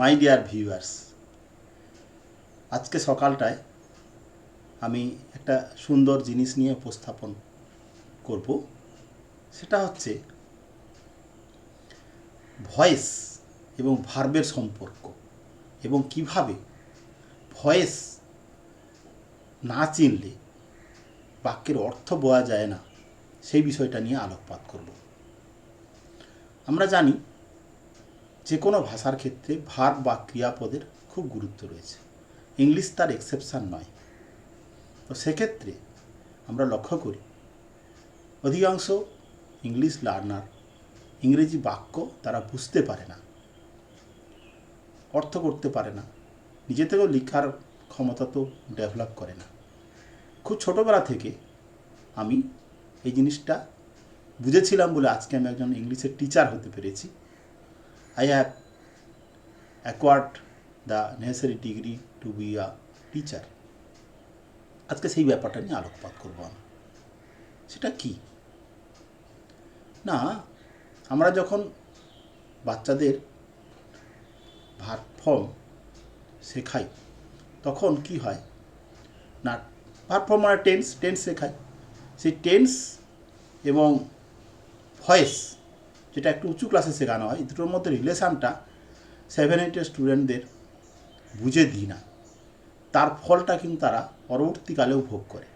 My dear viewers, আজকে সকালটায় আমি একটা সুন্দর জিনিস নিয়ে উপস্থাপন করব। সেটা হচ্ছে ভয়েস এবং ভার্বের সম্পর্ক এবং কিভাবে ভয়েস না চিনলে বাক্যের অর্থ বোঝা যায় না, সেই বিষয়টা নিয়ে আলোকপাত করব। আমরা জানি যে কোনো ভাষার ক্ষেত্রে ভার্ব বা ক্রিয়াপদের খুব গুরুত্ব রয়েছে। ইংলিশ তার এক্সেপশান নয়। তো সেক্ষেত্রে আমরা লক্ষ্য করি অধিকাংশ ইংলিশ লার্নার ইংরেজি বাক্য তারা বুঝতে পারে না, অর্থ করতে পারে না, নিজে থেকেও লেখার ক্ষমতা তো ডেভেলপ করে না। খুব ছোটোবেলা থেকে আমি এই জিনিসটা বুঝেছিলাম বলে আজকে আমি একজন ইংলিশের টিচার হতে পেরেছি। I have acquired the necessary degree to be a teacher. আজকে সেই ব্যাপারটা নিয়ে আলোকপাত করব আমি। সেটা কি না, আমরা যখন বাচ্চাদের ভার্ব ফর্ম শেখাই তখন কি হয় না, ভার্ব ফর্ম মানে টেন্স শেখাই। সেই টেন্স এবং ভয়েস যেটা একটু উঁচু ক্লাসে শেখানো হয়, দুটোর মধ্যে রিলেশানটা 7-8 স্টুডেন্টদের বুঝে দিই না। তার ফলটা কিন্তু তারা পরবর্তীকালেও ভোগ করে।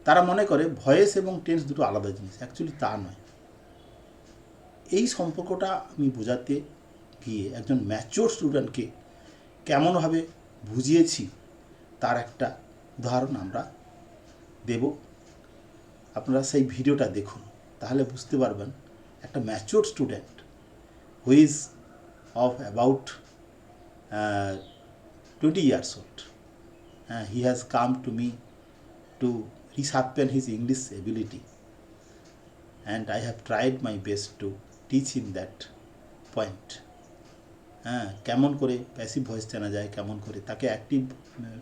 তারা মনে করে ভয়েস এবং টেন্স দুটো আলাদা জিনিস, অ্যাকচুয়ালি তা নয়। এই সম্পর্কটা আমি বোঝাতে গিয়ে একজন ম্যাচিওর স্টুডেন্টকে কেমনভাবে বুঝিয়েছি তার একটা উদাহরণ আমরা দেব। আপনারা সেই ভিডিওটা দেখুন, তাহলে বুঝতে পারবেন একটা mature student who is of about 20 years old. He has come to me to resharpen his English ability, and I have tried my best to teach him that point. কেমন করে প্যাসিভ ভয়েস চেনা যায়, কেমন করে তাকে active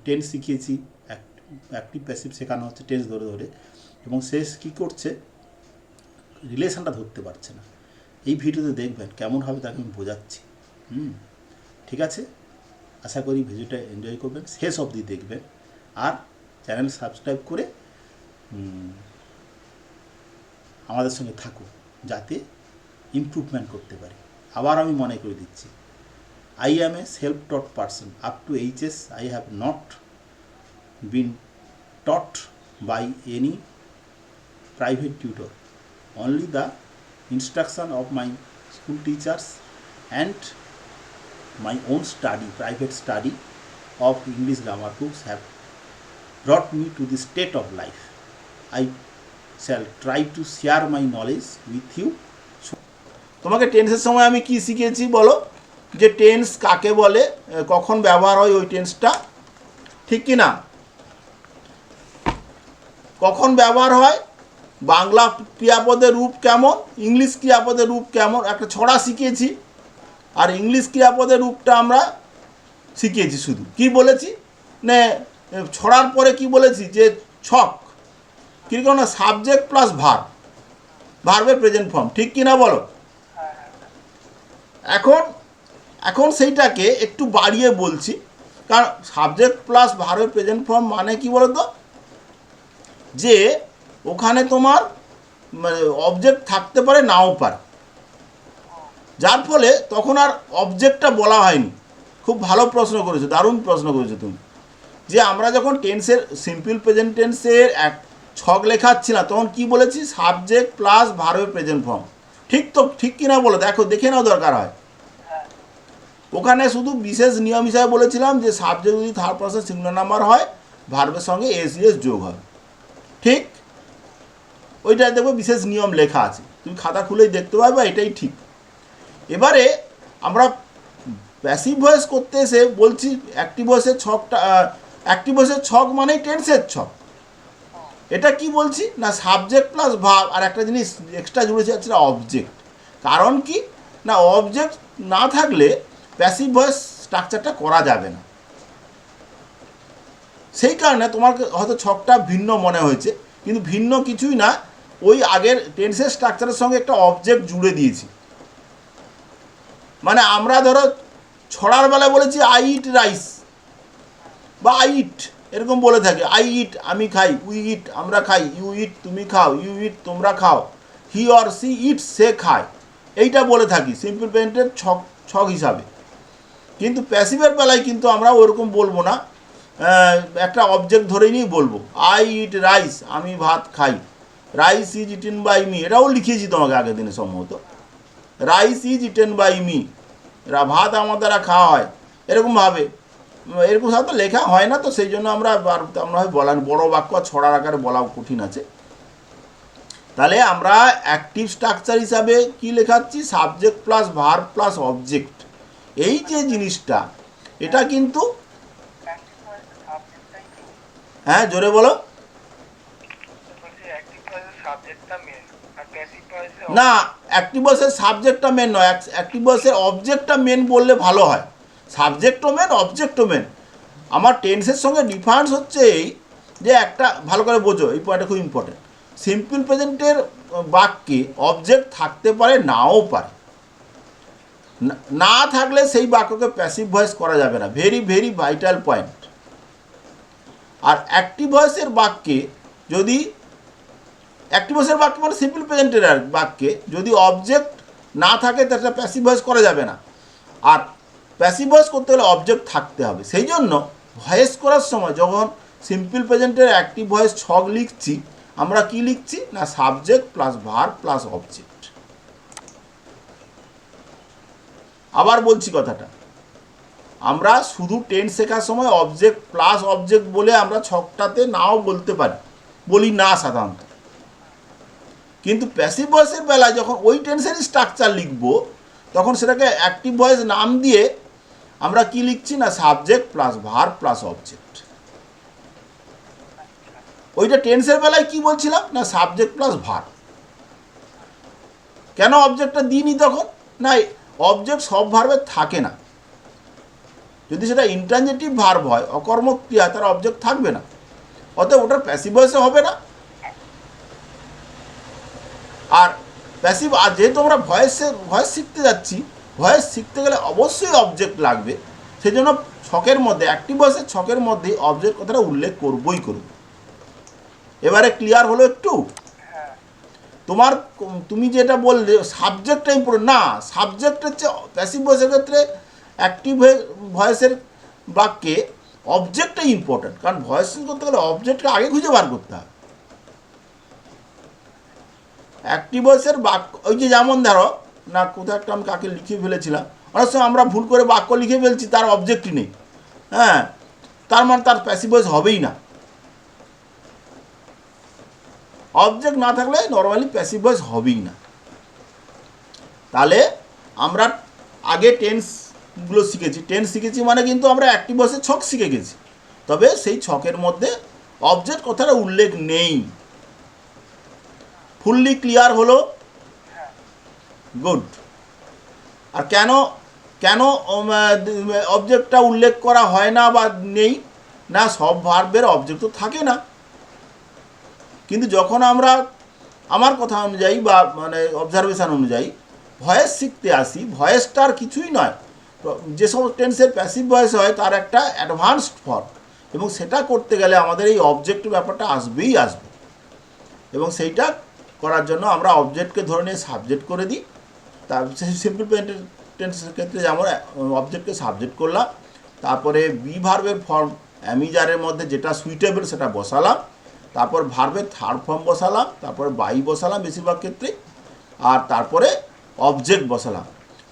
tense শিখিয়েছি, active passive শেখানো হচ্ছে টেন্স ধরে ধরে, এবং সে কী করছে রিলেশনটা ধরতে পারছে না। এই ভিডিওতে দেখবেন কেমনভাবে তাকে আমি বোঝাচ্ছি। ঠিক আছে, আশা করি ভিডিওটা এনজয় করবেন, শেষ অবধি দেখবেন, আর চ্যানেল সাবস্ক্রাইব করে আমাদের সঙ্গে থাকুন যাতে ইমপ্রুভমেন্ট করতে পারি। আবার আমি মনে করে দিচ্ছি, I am a self taught person. Up to HS I have not been taught by any private tutor, only the instruction of my school teachers and my own study, private study of English grammar books have brought me to this state of life. I shall try to share my knowledge with you. তোমাকে টেন্সের সময় আমি কি শিখিয়েছি বলো, যে tense কাকে বলে, কখন ব্যবহার হয় ওই টেন্সটা, ঠিক কি না? কখন ব্যবহার হয়, বাংলা ক্রিয়াপদের রূপ কেমন, ইংলিশ ক্রিয়াপদের রূপ কেমন, একটা ছড়া শিখিয়েছি। আর ইংলিশ ক্রিয়াপদের রূপটা আমরা শিখিয়েছি। শুধু কি বলেছি না, ছড়ার পরে কি বলেছি, যে ছক কীরকম না, সাবজেক্ট প্লাস ভার্ব, ভার্বের প্রেজেন্ট ফর্ম, ঠিক কি না বলো? এখন সেইটাকে একটু বাড়িয়ে বলছি, কারণ সাবজেক্ট প্লাস ভার্বের প্রেজেন্ট ফর্ম মানে কি বলো তো, যে ওখানে তোমার অবজেক্ট থাকতে পারে নাও পারে, যার ফলে তখন আর অবজেক্টটা বলা হয়নি। খুব ভালো প্রশ্ন করেছো, দারুণ প্রশ্ন করেছো তুমি, যে আমরা যখন টেন্সের সিম্পল প্রেজেন্ট টেন্সের এক ছক লেখাচ্ছি না, তখন কি বলেছি, সাবজেক্ট প্লাস ভার্বের প্রেজেন্ট ফর্ম। ঠিক তো, ঠিক কিনা বলো, দেখে নাও দরকার হয়। ওখানে শুধু বিশেষ নিয়ম হিসাবে বলেছিলাম যে সাবজেক্ট যদি থার্ড পারসন সিঙ্গুলার নাম্বার হয়, ভার্বের সঙ্গে SES যোগ হবে। ঠিক, ওইটা দেখবো বিশেষ নিয়ম লেখা আছে, তুমি খাতা খুলেই দেখতে পাবে, এটাই ঠিক। এবারে আমরা প্যাসিভ ভয়েস করতে এসে বলছি অ্যাক্টিভ ভয়েসের ছকটা, অ্যাক্টিভ ভয়েসের ছক মানেই টেন্সের ছক। এটা কি বলছি না, সাবজেক্ট প্লাস ভার্ব, আর একটা জিনিস এক্সট্রা জুড়েছে হচ্ছে অবজেক্ট। কারণ কি না, অবজেক্ট না থাকলে প্যাসিভ ভয়েস স্ট্রাকচারটা করা যাবে না। সেই কারণে তোমার হয়তো ছকটা ভিন্ন মনে হয়েছে, কিন্তু ভিন্ন কিছুই না, ওই আগের টেন্সের স্ট্রাকচারের সঙ্গে একটা অবজেক্ট জুড়ে দিয়েছি। মানে আমরা ধরো ছড়ার বেলায় বলেছি আই ইট রাইস বা আই ইট, এরকম বলে থাকে। আই ইট আমি খাই, উই ইট আমরা খাই, ইউ ইট তুমি খাও, ইউ ইট তোমরা খাও, হি অর সি ইট সে খায়, এইটা বলে থাকি সিম্পল প্রেজেন্টের ছক ছক হিসাবে। কিন্তু প্যাসিভের বেলায় কিন্তু আমরা ওরকম বলবো না, একটা অবজেক্ট ধরে নিয়েই বলবো। আই ইট রাইস আমি ভাত খাই, rice is eaten by me, এটাও লিখিয়েছি তোমাকে আগের দিনে সম্ভবত। Rice is eaten by me, ভাত আমার দ্বারা খাওয়া হয়, এরকমভাবে। এরকম সাথে লেখা হয় না, তো সেই জন্য আমরা হয় বলার বড় বাক্য ছড়ার আকারে বলা কঠিন আছে। তাহলে আমরা অ্যাক্টিভ স্ট্রাকচার হিসাবে কি লেখাচ্ছি, subject plus verb plus object. এই যে জিনিসটা, এটা কিন্তু, হ্যাঁ জোরে বলো। না, অ্যাক্টিভ ভয়েসের সাবজেক্টটা মেন নয়, অ্যাক্টিভ ভয়েসের অবজেক্টটা মেন বললে ভালো হয়। সাবজেক্টও মেন অবজেক্টও মেন। আমার টেন্সের সঙ্গে ডিফারেন্স হচ্ছে এই যে, একটা ভালো করে বোঝো, এই পয়েন্টটা খুব ইম্পর্টেন্ট। সিম্পল প্রেজেন্টের বাক্যে অবজেক্ট থাকতে পারে নাও পারে, না থাকলে সেই বাক্যকে প্যাসিভ ভয়েস করা যাবে না, ভেরি ভেরি ভাইটাল পয়েন্ট। আর অ্যাক্টিভ ভয়েসের বাক্যে যদি, অ্যাক্টিভ ভয়েসের বাক্য মানে সিম্পল প্রেজেন্টের বাক্যে যদি অবজেক্ট না থাকে তাহলে প্যাসিভ ভয়েস করা যাবে না। আর প্যাসিভ ভয়েস করতে গেলে অবজেক্ট থাকতে হবে। সেই জন্য ভয়েস করার সময় যখন সিম্পল প্রেজেন্টের অ্যাক্টিভ ভয়েস ছক লিখছি, আমরা কি লিখছি না, subject plus verb plus object. আবার বলছি কথাটা, আমরা শুধু টেন্স শেখার সময় অবজেক্ট প্লাস অবজেক্ট বলে আমরা ছকটাতে নাও বলতে পারি, বলি না সাধারণত। কিন্তু প্যাসিভ ভয়েসের বেলায় যখন ওই টেন্সেরই স্ট্রাকচার লিখব, তখন সেটাকে অ্যাক্টিভ ভয়েস নাম দিয়ে আমরা কি লিখছি না, subject plus verb plus object. ওইটা টেন্সের বেলায় কি বলছিলাম না, সাবজেক্ট প্লাস ভার্ব। কেন অবজেক্টটা দিইনি তখন, না অবজেক্ট সব ভার্বে থাকে না। যদি সেটা ইন্ট্রানজেটিভ ভার্ব হয়, অকর্মক ক্রিয়া, তার অবজেক্ট থাকবে না, অতএব ওটার প্যাসিভ ভয়েসে হবে না। আর প্যাসিভ, আর যেহেতু আমরা ভয়েস শিখতে যাচ্ছি, ভয়েস শিখতে গেলে অবশ্যই অবজেক্ট লাগবে। সেই জন্য ছকের মধ্যে, অ্যাক্টিভ ভয়েসের ছকের মধ্যে অবজেক্ট কথাটা উল্লেখ করবই করব। এবারে ক্লিয়ার হলো একটু? তোমার, তুমি যেটা বললে সাবজেক্টটা ইম্পর্টেন্ট না, সাবজেক্ট হচ্ছে প্যাসিভ ভয়েসের ক্ষেত্রে অ্যাক্টিভ ভয়েসের বাক্যে অবজেক্টটাই ইম্পর্টেন্ট, কারণ ভয়েস করতে গেলে অবজেক্টকে আগে খুঁজে বার করতে হবে। অ্যাক্টিভ ভয়েসের বাক্য, ওই যে যেমন ধরো না, কোথাও একটা আমি কাকে লিখে ফেলেছিলাম, অনেক সময় আমরা ভুল করে বাক্য লিখে ফেলছি, তার অবজেক্টই নেই, হ্যাঁ, তার মানে তার প্যাসিভ ভয়েস হবেই না। অবজেক্ট না থাকলে নর্মালি প্যাসিভ ভয়েস হবেই না। তাহলে আমরা আগে টেন্সগুলো শিখেছি, টেন্স শিখেছি মানে কিন্তু আমরা অ্যাক্টিভ ভয়েসের ছক শিখে গেছি, তবে সেই ছকের মধ্যে অবজেক্ট কথাটা উল্লেখ নেই। ফুললি ক্লিয়ার হলো? গুড। আর কেন কেন অবজেক্টটা উল্লেখ করা হয় না বা নেই, না সব ভার্বের অবজেক্ট তো থাকে না। কিন্তু যখন আমরা, আমার কথা অনুযায়ী বা মানে অবজারভেশন অনুযায়ী ভয়েস শিখতে আসি, ভয়েসটা আর কিছুই নয়, যেসব টেন্সের প্যাসিভ ভয়েস হয় তার একটা অ্যাডভান্সড ফর্ম, এবং সেটা করতে গেলে আমাদের এই অবজেক্ট ব্যাপারটা আসবেই আসবে। এবং সেইটা করার জন্য আমরা অবজেক্টকে ধরে নিয়ে সাবজেক্ট করে দিই। তার সিম্পল টেন্সের ক্ষেত্রে যেমন অবজেক্টকে সাবজেক্ট করলাম, তারপরে বি ভার্বের ফর্ম অ্যামিজারের মধ্যে যেটা সুইটেবল সেটা বসালাম, তারপর ভার্বের থার্ড ফর্ম বসালাম, তারপরে বাই বসালাম বেশিরভাগ ক্ষেত্রে, আর তারপরে অবজেক্ট বসালাম।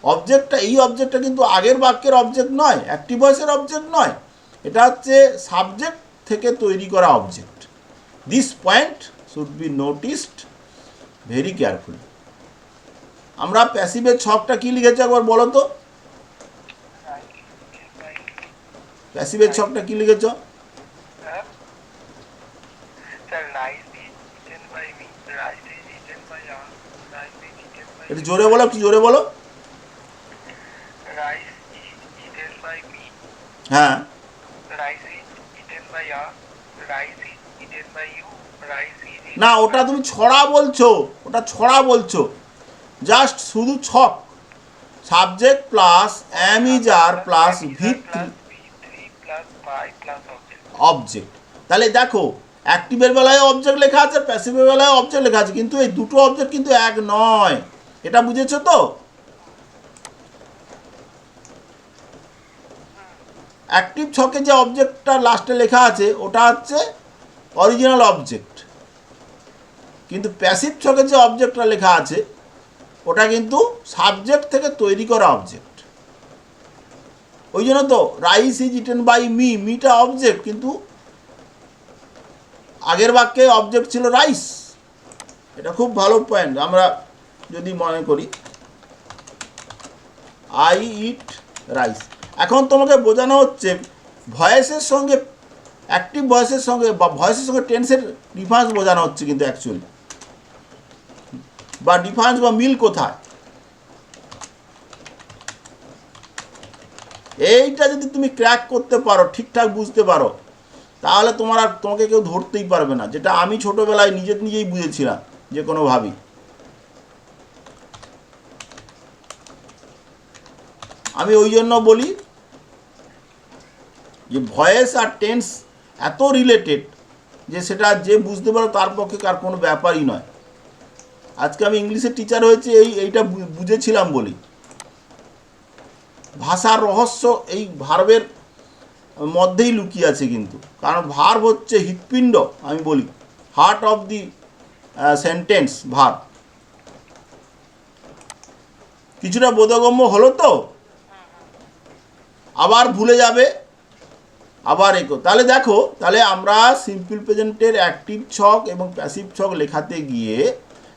অবজেক্টটা, এই অবজেক্টটা কিন্তু আগের বাক্যের অবজেক্ট নয়, অ্যাক্টিভ ভয়েসের অবজেক্ট নয়, এটা হচ্ছে সাবজেক্ট থেকে তৈরি করা object. This point should be noticed very carefully. আমরা প্যাসিভের ছকটা কি লিখেছি একবার বলো তো, প্যাসিভের ছকটা কি লিখেছ? একটু জোরে বলো, একটু জোরে বলো। হ্যাঁ, না ওটা তুমি ছড়া বলছো, ওটা ছড়া বলছো, জাস্ট শুধু ছক, subject plus am is are plus V3 object. তাহলে দেখো অ্যাক্টিভের বেলায় অবজেক্ট লেখা আছে, প্যাসিভের বেলায় অবজেক্ট লেখা আছে, কিন্তু এই দুটো অবজেক্ট কিন্তু এক নয়। এটা বুঝেছো তো? অ্যাক্টিভ ছকে যে অবজেক্টটা লাস্টে লেখা আছে ওটা হচ্ছে অরিজিনাল অবজেক্ট, কিন্তু প্যাসিভ ছকে যে অবজেক্টটা লেখা আছে ওটা কিন্তু সাবজেক্ট থেকে তৈরি করা অবজেক্ট। ওই জন্য তো rice is eaten by me, মিটা অবজেক্ট, কিন্তু আগের বাক্যে অবজেক্ট ছিল রাইস। এটা খুব ভালো পয়েন্ট। আমরা যদি মনে করি আই ইট রাইস, এখন তোমাকে বোঝানো হচ্ছে ভয়েসের সঙ্গে, অ্যাক্টিভ ভয়েসের সঙ্গে বা ভয়েসের সঙ্গে টেন্সের ডিফারেন্স বোঝানো হচ্ছে কিন্তু অ্যাকচুয়ালি, বা ডিফারেন্স বা মিল কোথায়। এইটা যদি তুমি ক্র্যাক করতে পারো, ঠিকঠাক বুঝতে পারো, তাহলে তোমাকে কেউ ধরতেই পারবে না, যেটা আমি ছোটোবেলায় নিজেই বুঝেছিলাম যে কোনোভাবেই। আমি ওই জন্য বলি যে ভয়েস আর টেন্স এত রিলেটেড যে সেটা যে বুঝতে পারো তার পক্ষে কার কোনো ব্যাপারই নয়। আজকে আমি ইংলিশের টিচার হয়েছি এইটা বুঝেছিলাম বলি। ভাষার রহস্য এই ভার্বের মধ্যেই লুকিয়ে আছে কিন্তু, কারণ ভার্ব হচ্ছে হৃৎপিণ্ড, আমি বলি heart of the sentence verb. কিছুটা বোধগম্য হলো তো? আবার ভুলে যাবে, আবার তাহলে দেখো, তাহলে আমরা সিম্পল প্রেজেন্টের অ্যাক্টিভ ছক এবং প্যাসিভ ছক লেখাতে গিয়ে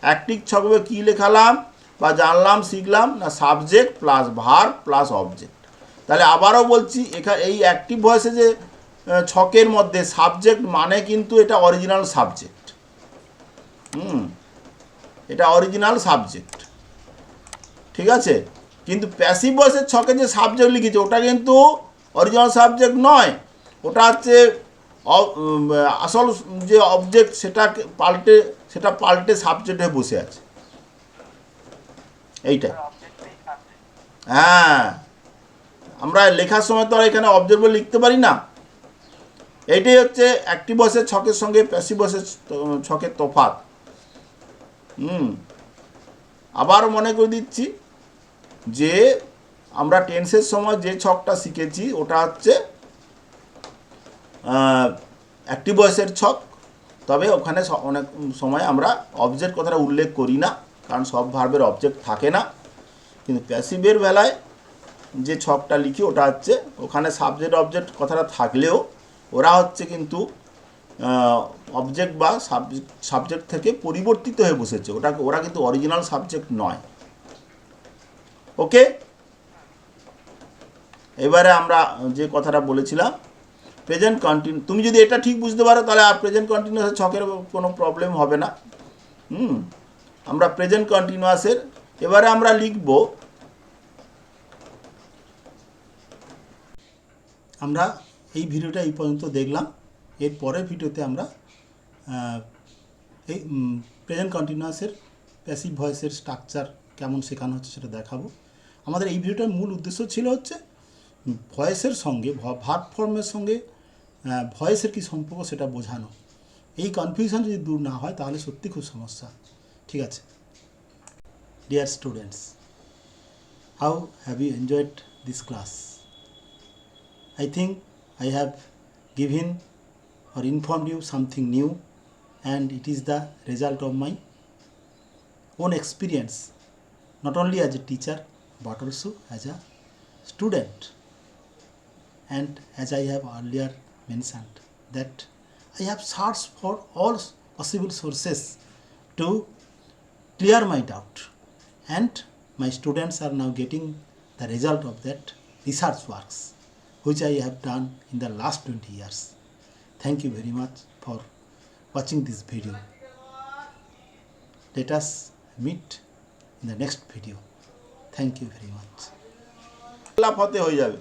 অ্যাক্টিভ ছকে কী লেখালাম বা জানলাম শিখলাম না, subject plus verb plus object. তাহলে আবারও বলছি, এই অ্যাক্টিভ ভয়েসে যে ছকের মধ্যে সাবজেক্ট মানে কিন্তু এটা অরিজিনাল সাবজেক্ট। এটা অরিজিনাল সাবজেক্ট, ঠিক আছে। কিন্তু প্যাসিভ ভয়েসের ছকে যে সাবজেক্ট লিখেছে ওটা কিন্তু অরিজিনাল সাবজেক্ট নয়, ওটা হচ্ছে আসল যে অবজেক্ট সেটা পাল্টে সাবজেক্ট হয়ে বসে আছে। এইটা হ্যাঁ, আমরা লেখার সময় তো আর এখানে অবজেক্ট বলে লিখতে পারি না। এইটাই হচ্ছে অ্যাক্টিভ ভয়েসের ছকের সঙ্গে প্যাসিভ ভয়েসের ছকের তফাৎ। আবার মনে করে দিচ্ছি যে আমরা টেন্সের সময় যে ছকটা শিখেছি ওটা হচ্ছে অ্যাক্টিভ ভয়েসের ছক, তবে ওখানে অনেক সময় আমরা অবজেক্ট কথাটা উল্লেখ করি না, কারণ সব ভার্বের অবজেক্ট থাকে না। কিন্তু প্যাসিভের বেলায় যে ছকটা লিখি ওটা হচ্ছে ওখানে সাবজেক্ট অবজেক্ট কথাটা থাকলেও ওরা হচ্ছে কিন্তু অবজেক্ট বা সাবজেক্ট থেকে পরিবর্তিত হয়ে বসেছে, ওরা কিন্তু অরিজিনাল সাবজেক্ট নয়। ওকে, এবারে আমরা যে কথাটা বলেছিলাম প্রেজেন্ট কন্টিনিউ, তুমি যদি এটা ঠিক বুঝতে পারো তাহলে আর প্রেজেন্ট কন্টিনিউয়াসের ছকের কোনো প্রবলেম হবে না। আমরা প্রেজেন্ট কন্টিনিউয়াসের এবারে আমরা লিখব, আমরা এই ভিডিওটা এই পর্যন্ত দেখলাম। এর পরের ভিডিওতে আমরা এই প্রেজেন্ট কন্টিনিউয়াসের প্যাসিভ ভয়েসের স্ট্রাকচার কেমন শেখানো হচ্ছে সেটা দেখাবো। আমাদের এই ভিডিওটার মূল উদ্দেশ্য ছিল হচ্ছে ভয়েসের সঙ্গে ভার্ব ফর্মের সঙ্গে ভয়েসের কী সম্পর্ক সেটা বোঝানো। এই কনফিউশন যদি দূর না হয় তাহলে সত্যি খুব সমস্যা। ঠিক আছে, dear students, how have you enjoyed this class? I think I have given or informed you something new, and it is the result of my own experience, not only as a teacher but also as a student. And as I have earlier mentioned that I have searched for all possible sources to clear my doubt, and my students are now getting the result of that research works which I have done in the last 20 years. Thank you very much for watching this video. Let us meet in the next video. Thank you very much. লাভ হতে হয়ে যাবে।